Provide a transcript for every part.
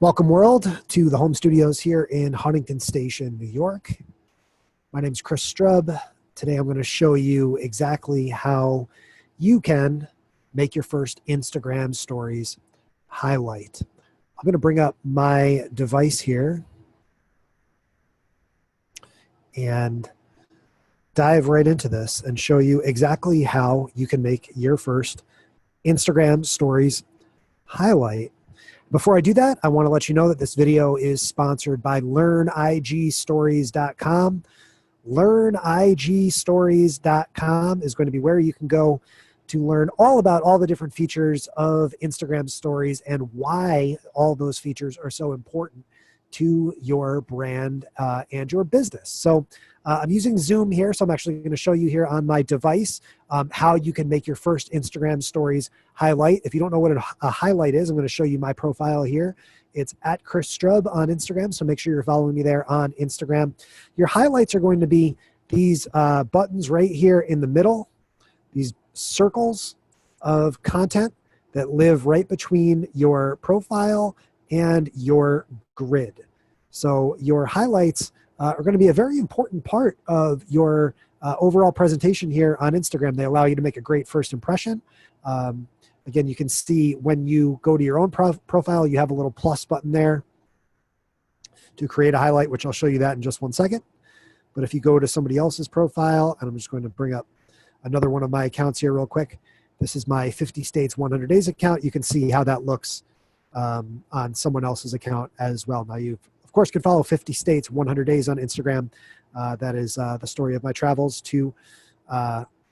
Welcome, world, to the home studios here in Huntington Station, New York. My name is Chris Strub. Today I'm going to show you exactly how you can make your first Instagram stories highlight. I'm going to bring up my device here and dive right into this and show you exactly how you can make your first Instagram stories highlight. Before I do that, I want to let you know that this video is sponsored by LearnIGStories.com. LearnIGStories.com is going to be where you can go to learn all about all the different features of Instagram stories and why all those features are so important to your brand and your business. So I'm using Zoom here, so I'm actually going to show you here on my device how you can make your first Instagram stories highlight. If you don't know what a highlight is, I'm going to show you my profile here. It's at Chris Strub on Instagram, so make sure you're following me there on Instagram. Your highlights are going to be these buttons right here in the middle, these circles of content that live right between your profile and your grid. So your highlights are going to be a very important part of your overall presentation here on Instagram. They allow you to make a great first impression. Again, you can see when you go to your own profile, you have a little plus button there to create a highlight, which I'll show you that in just one second. But if you go to somebody else's profile, and I'm just going to bring up another one of my accounts here real quick. This is my 50 States 100 Days account. You can see how that looks on someone else's account as well. Now you, of course, can follow 50 States 100 Days on Instagram. That is the story of my travels to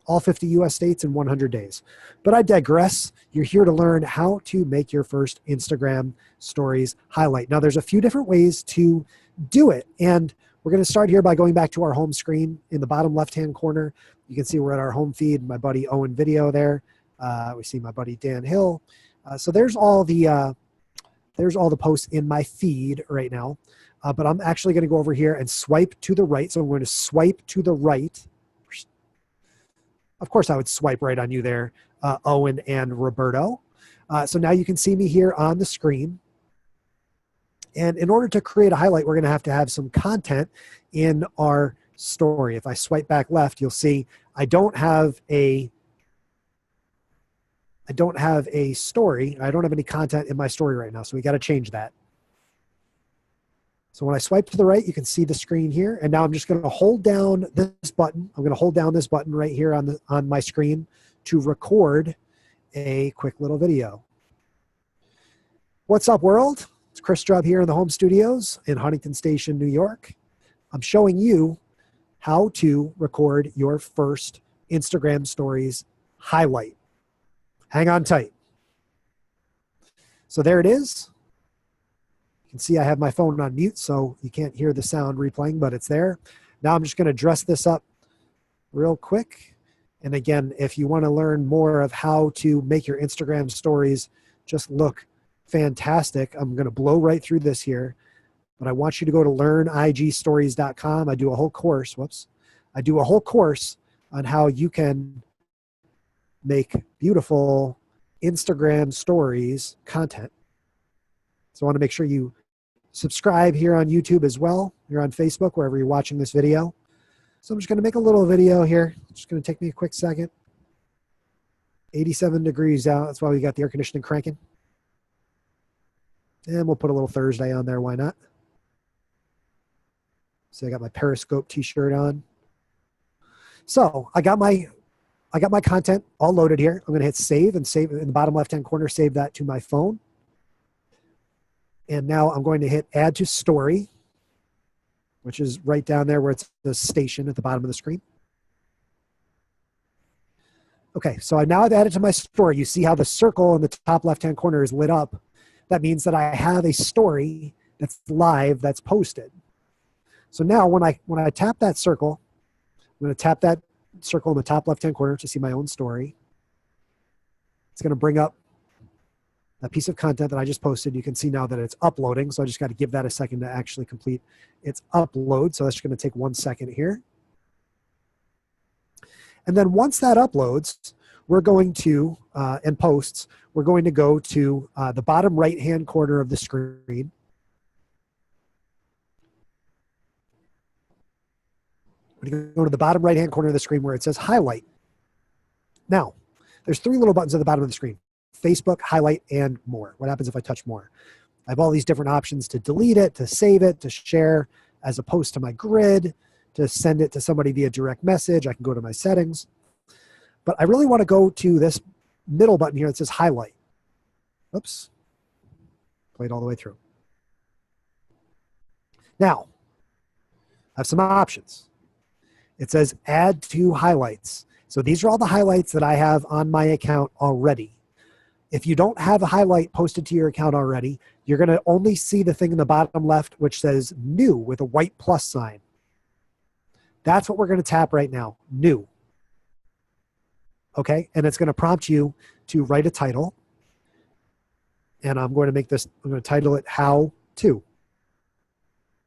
all 50 US states in 100 days. But I digress. You're here to learn how to make your first Instagram stories highlight. Now there's a few different ways to do it. And we're going to start here by going back to our home screen in the bottom left-hand corner. You can see we're at our home feed, my buddy Owen video there. We see my buddy Dan Hill. So there's all the posts in my feed right now. But I'm actually going to go over here and swipe to the right. So I'm going to swipe to the right. Of course, I would swipe right on you there, Owen and Roberto. So now you can see me here on the screen. And in order to create a highlight, we're going to have some content in our story. If I swipe back left, you'll see I don't have a story. I don't have any content in my story right now. So we got to change that. So when I swipe to the right, you can see the screen here. And now I'm just going to hold down this button. I'm going to hold down this button right here on my screen to record a quick little video. What's up, world? It's Chris Strub here in the home studios in Huntington Station, New York. I'm showing you how to record your first Instagram stories highlight. Hang on tight. So there it is. You can see I have my phone on mute, so you can't hear the sound replaying, but it's there. Now I'm just going to dress this up real quick. And again, if you want to learn more of how to make your Instagram stories just look fantastic, I'm going to blow right through this here. But I want you to go to LearnIGStories.com. I do a whole course. I do a whole course on how you can make beautiful Instagram stories content. So I want to make sure you subscribe here on YouTube as well. You're on Facebook, wherever you're watching this video. So I'm just going to make a little video here. It's just going to take me a quick second. 87 degrees out. That's why we got the air conditioning cranking. And we'll put a little Thursday on there. Why not? So I got my Periscope t-shirt on. So I got my content all loaded here. I'm going to hit save and save in the bottom left-hand corner, save that to my phone. And now I'm going to hit add to story, which is right down there where it's the station at the bottom of the screen. Okay, so now I've added to my story. You see how the circle in the top left-hand corner is lit up. That means that I have a story that's live, that's posted. So now when I tap that circle, I'm going to tap that circle in the top left-hand corner to see my own story. It's going to bring up that piece of content that I just posted. You can see now that it's uploading. So I just got to give that a second to actually complete its upload. So that's going to take 1 second here. And then once that uploads, we're going to, and posts, we're going to go to the bottom right-hand corner of the screen. We're going to go to the bottom right-hand corner of the screen where it says highlight. Now, there's 3 little buttons at the bottom of the screen: Facebook, highlight, and more. What happens if I touch more? I have all these different options to delete it, to save it, to share as a post to my grid, to send it to somebody via direct message. I can go to my settings. But I really want to go to this middle button here that says highlight. Oops. Played all the way through. Now, I have some options. It says add to highlights. So these are all the highlights that I have on my account already. If you don't have a highlight posted to your account already, you're going to only see the thing in the bottom left which says new with a white plus sign. That's what we're going to tap right now, new. Okay, and it's going to prompt you to write a title. And I'm going to title it how to.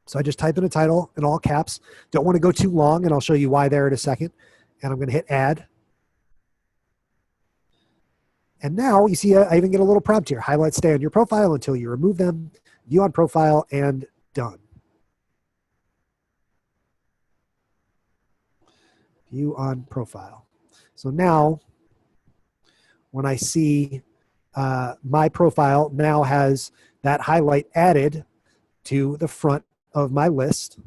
So I just type in a title in all caps. Don't want to go too long, and I'll show you why there in a second. And I'm going to hit add. And now you see I even get a little prompt here. Highlights stay on your profile until you remove them. View on profile, and done. View on profile. So now when I see my profile now has that highlight added to the front of my list.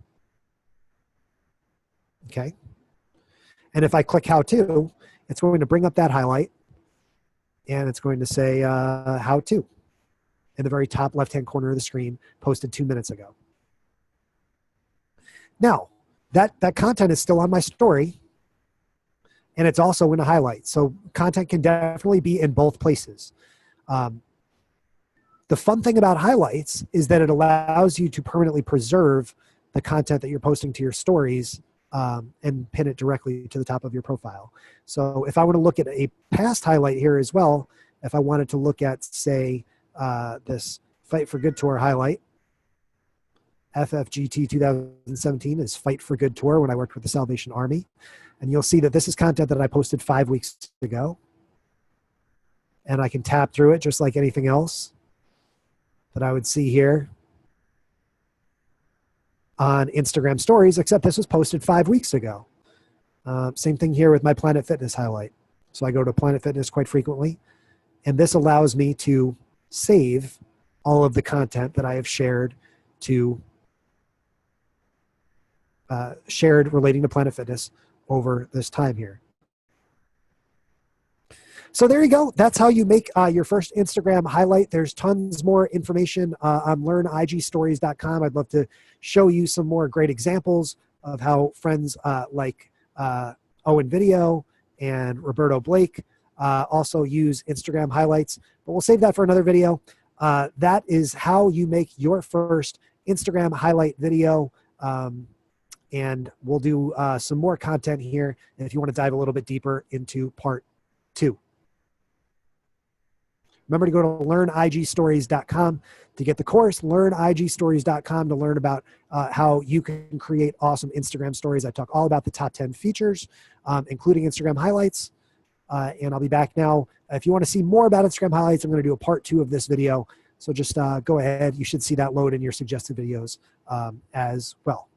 Okay. And if I click how to, it's going to bring up that highlight and it's going to say how to in the very top left-hand corner of the screen, posted 2 minutes ago. Now, that content is still on my story and it's also in a highlight. So content can definitely be in both places. The fun thing about highlights is that it allows you to permanently preserve the content that you're posting to your stories and pin it directly to the top of your profile. So if I want to look at a past highlight here as well, if I wanted to look at, say, this Fight for Good Tour highlight, FFGT 2017 is Fight for Good Tour when I worked with the Salvation Army. And you'll see that this is content that I posted 5 weeks ago. And I can tap through it just like anything else that I would see here on Instagram stories, except this was posted 5 weeks ago. Same thing here with my Planet Fitness highlight. So I go to Planet Fitness quite frequently, and this allows me to save all of the content that I have shared relating to Planet Fitness over this time here. So there you go. That's how you make your first Instagram highlight. There's tons more information on learnigstories.com. I'd love to show you some more great examples of how friends like Owen Video and Roberto Blake also use Instagram highlights. But we'll save that for another video. That is how you make your first Instagram highlight video. And we'll do some more content here if you want to dive a little bit deeper into part 2. Remember to go to learnigstories.com to get the course, learnigstories.com to learn about how you can create awesome Instagram stories. I talk all about the top 10 features, including Instagram highlights. And I'll be back now. If you want to see more about Instagram highlights, I'm going to do a part 2 of this video. So just go ahead. You should see that load in your suggested videos as well.